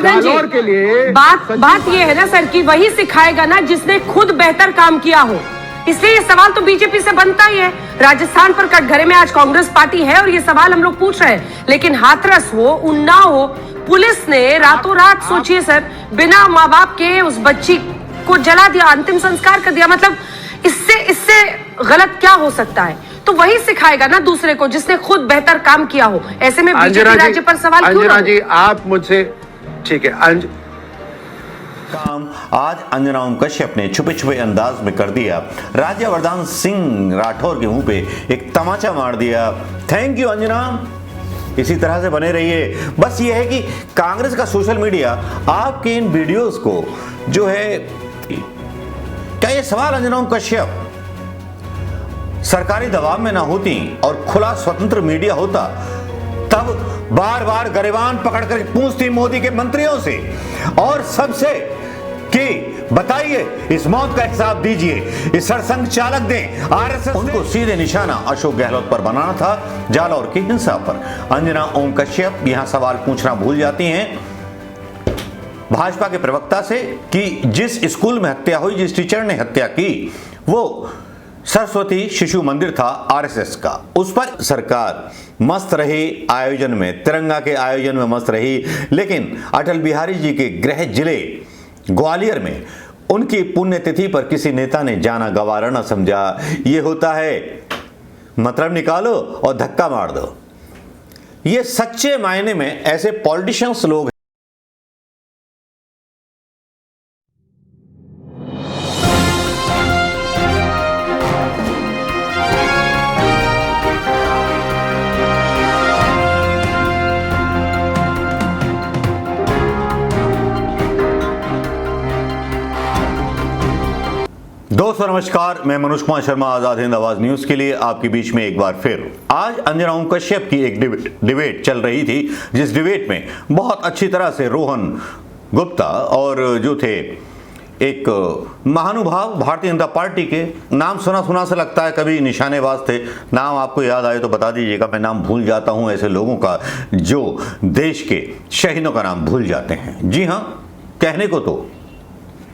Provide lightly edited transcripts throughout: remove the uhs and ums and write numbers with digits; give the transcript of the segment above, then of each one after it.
जालौर के लिए बात ये है ना सर कि वही सिखाएगा ना जिसने खुद बेहतर काम किया हो। इसलिए ये सवाल तो बीजेपी से बनता ही है। राजस्थान पर कटघरे में आज कांग्रेस पार्टी है और ये सवाल हम लोग पूछ रहे हैं, लेकिन हाथरस हो, उन्नाव हो, पुलिस ने रातों रात, सोचिए सर, बिना माँ बाप के उस बच्ची को जला दिया, अंतिम संस्कार कर दिया। मतलब इससे गलत क्या हो सकता है? तो वही सिखाएगा ना दूसरे को जिसने खुद बेहतर काम किया हो। ऐसे में बीजेपी राज्य पर सवाल क्यों? अंजना जी, आप मुझसे ठीक है काम आज अंजना ओम कश्यप ने छुपे छुपे अंदाज में कर दिया। राज्यवर्धन सिंह राठौर के मुंह पे एक तमाचा मार दिया। थैंक यू अंजना, इसी तरह से बने रहिए। बस ये है कि कांग्रेस का सोशल मीडिया आपके इन वीडियोस को जो है, क्या ये सवाल अंजना ओम कश्यप सरकारी दबाव में ना होती और खुला स्वतंत्र मीडिया होता, तब बार बार गरिबान पकड़कर पूछती मोदी के मंत्रियों से और सबसे कि बताइए, इस मौत का हिसाब दीजिए, इस सरसंघ चालक दें आरएसएस। उनको सीधे निशाना अशोक गहलोत पर बनाना था, जालौर की हिंसा पर। अंजना ओम कश्यप यहां सवाल पूछना भूल जाती हैं भाजपा के प्रवक्ता से कि जिस स्कूल में हत्या हुई, जिस टीचर ने हत्या की, वो सरस्वती शिशु मंदिर था आरएसएस का। उस पर सरकार मस्त रही आयोजन में, तिरंगा के आयोजन में मस्त रही, लेकिन अटल बिहारी जी के गृह जिले ग्वालियर में उनकी पुण्यतिथि पर किसी नेता ने जाना गवारा न समझा। ये होता है मतलब निकालो और धक्का मार दो। ये सच्चे मायने में ऐसे पॉलिटिशियंस लोग हैं। दोस्तों नमस्कार, मैं मनोज कुमार शर्मा आजाद हिंद आवाज न्यूज के लिए आपके बीच में एक बार फिर। आज अंजना ओम कश्यप की एक डिबेट चल रही थी, जिस डिबेट में बहुत अच्छी तरह से रोहन गुप्ता और जो थे एक महानुभाव भारतीय जनता पार्टी के, नाम सुना सुना से लगता है, कभी निशानेबाज थे। नाम आपको याद आए तो बता दीजिएगा, मैं नाम भूल जाता हूं ऐसे लोगों का जो देश के शहीदों का नाम भूल जाते हैं। जी हाँ, कहने को तो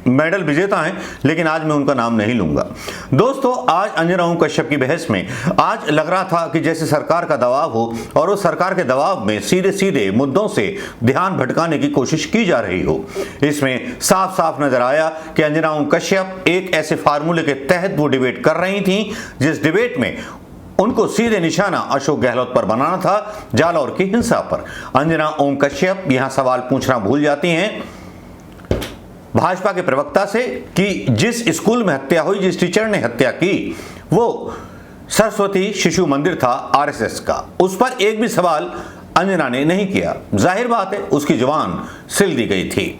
मेडल विजेता हैं, लेकिन आज मैं उनका नाम नहीं लूंगा। दोस्तों, आज अंजना ओम कश्यप की बहस में आज लग रहा था कि जैसे सरकार का दबाव हो और उस सरकार के दबाव में सीधे सीधे मुद्दों से ध्यान भटकाने की कोशिश की जा रही हो। इसमें साफ साफ नजर आया कि अंजना ओम कश्यप एक ऐसे फार्मूले के तहत वो डिबेट कर रही थी जिस डिबेट में उनको सीधे निशाना अशोक गहलोत पर बनाना था, जालौर की हिंसा पर। अंजना ओम कश्यप यहां सवाल पूछना भूल जाती हैं भाजपा के प्रवक्ता से कि जिस स्कूल में हत्या हुई, जिस टीचर ने हत्या की, वो सरस्वती शिशु मंदिर था आरएसएस का। उस पर एक भी सवाल अंजना ने नहीं किया। जाहिर बात है, उसकी जुबान सिल दी गई थी।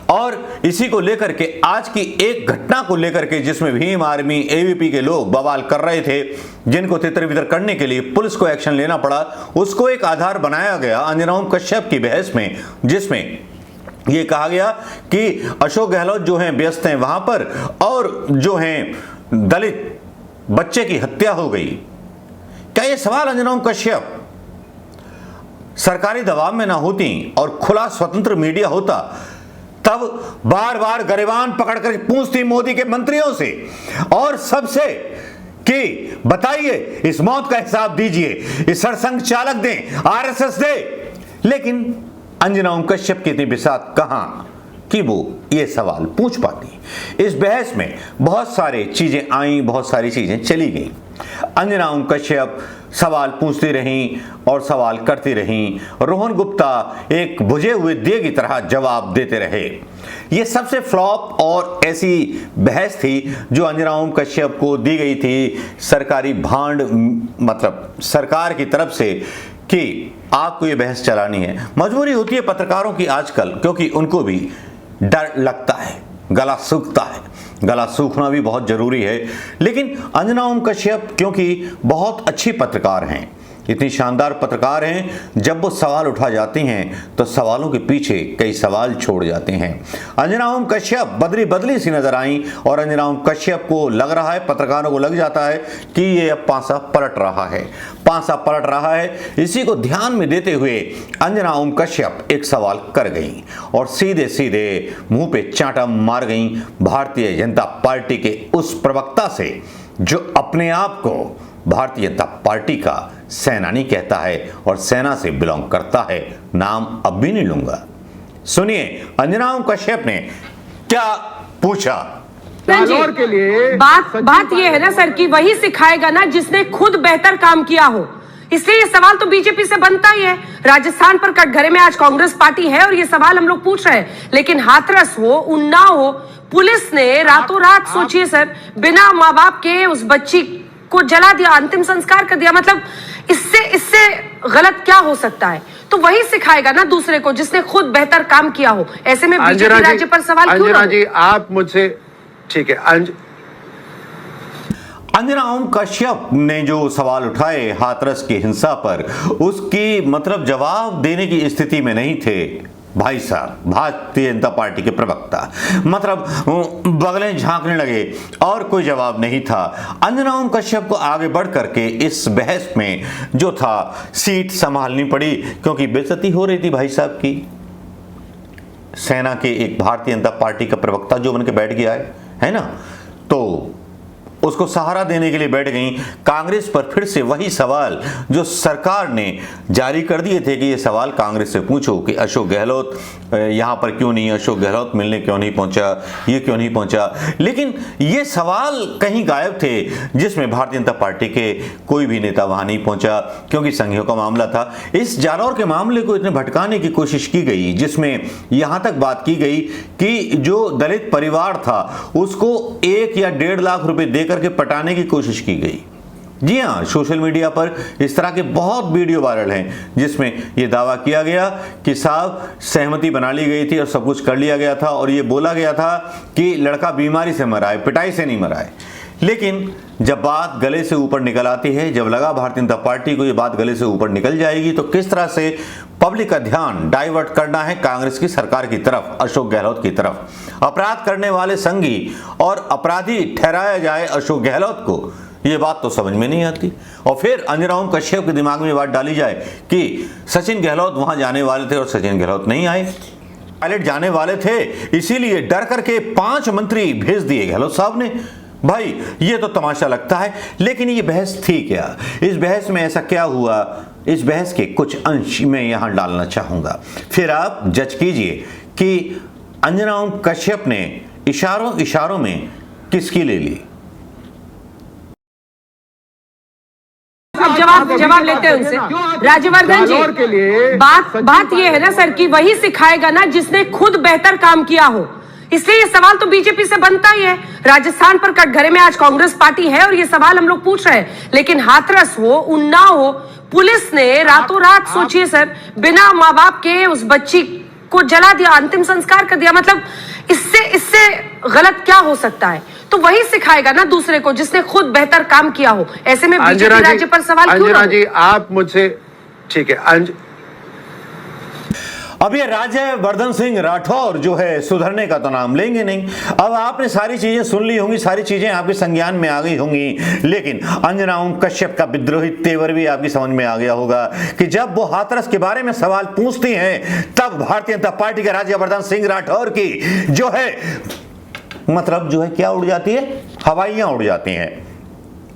और इसी को लेकर के आज की एक घटना को लेकर के, जिसमें भीम आर्मी, एबीपी के लोग बवाल कर रहे थे, जिनको तितर बितर करने के लिए पुलिस को एक्शन लेना पड़ा, उसको एक आधार बनाया गया अंजना ओम कश्यप की बहस में, जिसमें ये कहा गया कि अशोक गहलोत जो हैं व्यस्त हैं वहां पर, और जो हैं दलित बच्चे की हत्या हो गई। क्या ये सवाल अंजना ओम कश्यप सरकारी दबाव में ना होती और खुला स्वतंत्र मीडिया होता, तब बार बार गरिबान पकड़कर पूछती मोदी के मंत्रियों से और सबसे कि बताइए, इस मौत का हिसाब दीजिए, इस सरसंघ चालक दें आरएसएस दे। लेकिन अंजना ओम कश्यप की इतनी बिसात कहां कि वो ये सवाल पूछ पाती। इस बहस में बहुत सारी चीजें आई, बहुत सारी चीजें चली गई। अंजना ओम कश्यप सवाल पूछती रहीं और सवाल करती रहीं। रोहन गुप्ता एक बुझे हुए दिए की तरह जवाब देते रहे। ये सबसे फ्लॉप और ऐसी बहस थी जो अंजना ओम कश्यप को दी गई थी सरकारी भांड, मतलब सरकार की तरफ से, कि आपको ये बहस चलानी है। मजबूरी होती है पत्रकारों की आजकल, क्योंकि उनको भी डर लगता है, गला सूखता है। गला सूखना भी बहुत जरूरी है, लेकिन अंजना ओम कश्यप क्योंकि बहुत अच्छी पत्रकार हैं, इतनी शानदार पत्रकार हैं, जब वो सवाल उठा जाती हैं तो सवालों के पीछे कई सवाल छोड़ जाते हैं। अंजना ओम कश्यप बदली सी नजर आई और अंजना ओम कश्यप को लग रहा है, पत्रकारों को लग जाता है कि ये अब पासा पलट रहा है। इसी को ध्यान में देते हुए अंजना ओम कश्यप एक सवाल कर गई और सीधे मुंह पे चांटा मार गई भारतीय जनता पार्टी के उस प्रवक्ता से जो अपने आप को भारतीय जनता पार्टी का सेनानी कहता है और सेना से बिलोंग करता है। नाम अब भी नहीं लूंगा। सुनिए अंजना ओम कश्यप ने क्या पूछा। जालौर के लिए बात ये है ना सर कि वही सिखाएगा ना जिसने खुद बेहतर काम किया हो, इसलिए ये सवाल तो बीजेपी से बनता ही है। राजस्थान पर कटघरे में आज कांग्रेस पार्टी है और ये सवाल हम लोग पूछ रहे हैं, लेकिन हाथरस हो, उन्नाव हो, पुलिस ने रातों रात, सोचिए सर, बिना माँ बाप के उस बच्ची को जला दिया, अंतिम संस्कार कर दिया। मतलब इससे गलत क्या हो सकता है? तो वही सिखाएगा ना दूसरे को जिसने खुद बेहतर काम किया हो। ऐसे में बीजेपी राज्य पर सवाल क्यों? अंजना जी आप मुझसे, ठीक है, अंजना ओम कश्यप ने जो सवाल उठाए हाथरस की हिंसा पर, उसकी मतलब जवाब देने की स्थिति में नहीं थे भाई साहब भारतीय जनता पार्टी के प्रवक्ता। मतलब बगलें झांकने लगे और कोई जवाब नहीं था। अंजना ओम कश्यप को आगे बढ़ करके इस बहस में जो था सीट संभालनी पड़ी, क्योंकि बेइज्जती हो रही थी भाई साहब की। सेना के एक भारतीय जनता पार्टी का प्रवक्ता जो बन के बैठ गया है ना, तो उसको सहारा देने के लिए बैठ गई। कांग्रेस पर फिर से वही सवाल जो सरकार ने जारी कर दिए थे कि ये सवाल कांग्रेस से पूछो कि अशोक गहलोत यहाँ पर क्यों नहीं, अशोक गहलोत मिलने क्यों नहीं पहुंचा, ये क्यों नहीं पहुंचा। लेकिन ये सवाल कहीं गायब थे जिसमें भारतीय जनता पार्टी के कोई भी नेता वहां नहीं पहुंचा, क्योंकि संघियों का मामला था। इस जालौर के मामले को इतने भटकाने की कोशिश की गई जिसमें यहां तक बात की गई कि जो दलित परिवार था उसको 1 या 1.5 लाख रुपए देकर के पटाने की कोशिश की गई। जी हां, सोशल मीडिया पर इस तरह के बहुत वीडियो वायरल हैं जिसमें यह दावा किया गया कि साहब सहमति बना ली गई थी और सब कुछ कर लिया गया था और यह बोला गया था कि लड़का बीमारी से मरा है, पिटाई से नहीं मरा है। लेकिन जब बात गले से ऊपर निकल आती है, जब लगा भारतीय जनता पार्टी को ये बात गले से ऊपर निकल जाएगी, तो किस तरह से पब्लिक का ध्यान डाइवर्ट करना है कांग्रेस की सरकार की तरफ, अशोक गहलोत की तरफ। अपराध करने वाले संघी और अपराधी ठहराया जाए अशोक गहलोत को, ये बात तो समझ में नहीं आती। और फिर अंजना ओम कश्यप के दिमाग में बात डाली जाए कि सचिन गहलोत वहां जाने वाले थे और सचिन गहलोत नहीं आए, पायलट जाने वाले थे, इसीलिए डर करके 5 मंत्री भेज दिए गहलोत साहब ने। भाई ये तो तमाशा लगता है। लेकिन ये बहस थी क्या? इस बहस में ऐसा क्या हुआ? इस बहस के कुछ अंश मैं यहां डालना चाहूंगा, फिर आप जज कीजिए कि अंजना ओम कश्यप ने इशारों में किसकी ले ली। जवाब लेते हैं उनसे। राज्यवर्धन जी, के लिए बात ये है ना सर कि वही सिखाएगा ना जिसने खुद बेहतर काम किया हो, इसलिए ये सवाल तो बीजेपी से बनता ही है। राजस्थान पर कटघरे में आज कांग्रेस पार्टी है और ये सवाल हम लोग पूछ रहे हैं, लेकिन हाथरस हो, उन्नाव हो, पुलिस ने रातों रात, सोचिए सर, बिना माँ बाप के उस बच्ची को जला दिया, अंतिम संस्कार कर दिया। मतलब इससे गलत क्या हो सकता है? तो वही सिखाएगा ना दूसरे को जिसने खुद बेहतर काम किया हो। ऐसे में बीजेपी राज्य पर सवाल क्यों? अंजना जी आप मुझसे, ठीक है, अब ये राज्यवर्धन सिंह राठौर जो है सुधरने का तो नाम लेंगे नहीं। अब आपने सारी चीजें सुन ली होंगी, सारी चीजें आपके संज्ञान में आ गई होंगी, लेकिन अंजना ओम कश्यप का विद्रोही तेवर भी आपकी समझ में आ गया होगा कि जब वो हाथरस के बारे में सवाल पूछती हैं तब भारतीय जनता पार्टी के राज्यवर्धन सिंह राठौर की जो है मतलब जो है क्या उड़ जाती है, हवाइयां उड़ जाती हैं।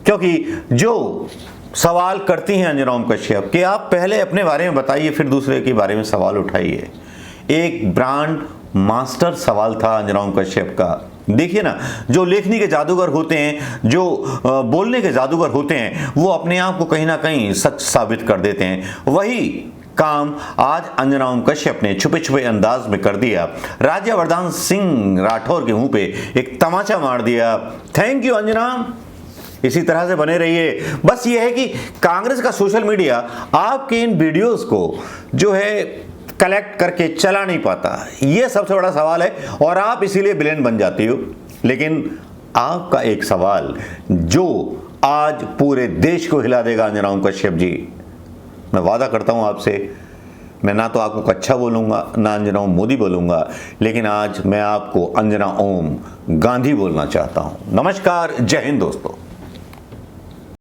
क्योंकि जो सवाल करती हैं अंजना ओम कश्यप कि आप पहले अपने बारे में बताइए फिर दूसरे के बारे में सवाल उठाइए। एक ब्रांड मास्टर सवाल था अंजना ओम कश्यप का। देखिए ना, जो लेखनी के जादूगर होते हैं, जो बोलने के जादूगर होते हैं, वो अपने आप को कहीं ना कहीं सच साबित कर देते हैं। वही काम आज अंजना ओम कश्यप ने छुपे छुपे अंदाज में कर दिया। राज्यवर्धन सिंह राठौर के मुंह पे एक तमाचा मार दिया। थैंक यू अंजना, इसी तरह से बने रहिए। बस ये है कि कांग्रेस का सोशल मीडिया आपके इन वीडियोस को जो है कलेक्ट करके चला नहीं पाता, ये सबसे बड़ा सवाल है और आप इसीलिए विलेन बन जाती हो। लेकिन आपका एक सवाल जो आज पूरे देश को हिला देगा अंजना ओम कश्यप जी, मैं वादा करता हूं आपसे, मैं ना तो आपको कच्छा बोलूंगा ना अंजना ओम मोदी बोलूंगा, लेकिन आज मैं आपको अंजना ओम गांधी बोलना चाहता हूं। नमस्कार, जय हिंद दोस्तों।